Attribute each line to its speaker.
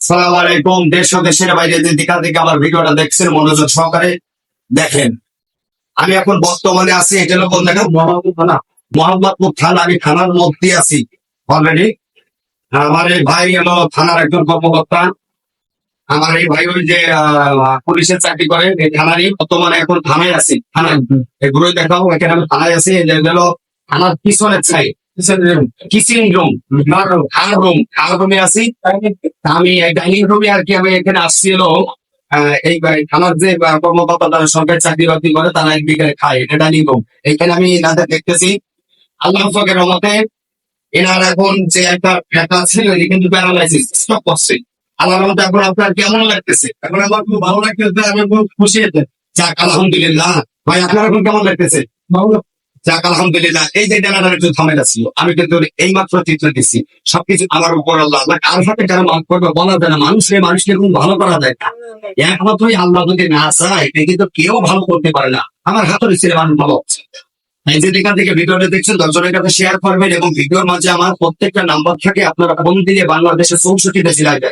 Speaker 1: সালাম আলাইকুম। দেশ ও দেশের বাইরে যে দিকা থেকে আমার ভিডিওটা দেখছেন মনোযোগ সহকারে দেখেন। আমি এখন বর্তমানে আছি, এটা হলো কোন জায়গা? মোহাম্মদপুর থানা। মোহাম্মদপুর থানা, আমি থানার মধ্যে আছি অলরেডি। আমার এই ভাই হলো থানার একজন কর্মকর্তা। আমার এই ভাই ওই যে পুলিশের চাকরি করে এই থানারই, বর্তমানে এখন থানায় আছি। থানায় এগুলোই দেখাও, এখানে আমি থানায় আছি। এই যে হলো থানার পিছনের সাইড, কিচিং রুম, খাওয়ার রুমে আছি। তা আমি এই ডাইনিং রুমে আর কি আমি এখানে আসছি হলো এই থানার যে কর্মকর্তা তারা সরকারি চাকরি বাকরি করে, তারা এক বিকেলে খায়, এটা ডাইনিং রুম। এখানে আমি এনাদের দেখতেছি আল্লাহ পাকের রহমতে এনার এখন যে একটা ব্যথা ছিল এটি কিন্তু প্যারালাইসিস স্টপ করছে। আল্লাহর রহমতে এখন আপনার কেমন লাগতেছে? এখন আমার খুব ভালো লাগতেছে, আমি খুব খুশি হয়েছে। যাক আলহামদুলিল্লাহ। ভাই আপনার এখন কেমন লাগতেছে? যাক আলহামদুলিল্লাহ। এই যে জানাটার একটু ঝামেলা ছিল, আমি কিন্তু এই মাত্র চিত্র দিচ্ছি। সবকিছু আমার উপর আল্লাহ, কার সাথে কেন মাফ করবে বলা যায় না। মানুষকে কোন ভালো করা যায় না, একমাত্রই আল্লাহ যদি না চায় কিন্তু কেউ ভালো করতে পারে না। আমার হাতের ছেলে মানুষ ভালো হচ্ছে। এই যে যেখান থেকে ভিডিওটা দেখছেন দশজনের কাছে শেয়ার করবেন, এবং ভিডিওর মাঝে আমার প্রত্যেকটা নাম্বার থাকে, আপনারা ফোন দিয়ে বাংলাদেশের 64 দেশে লাইভ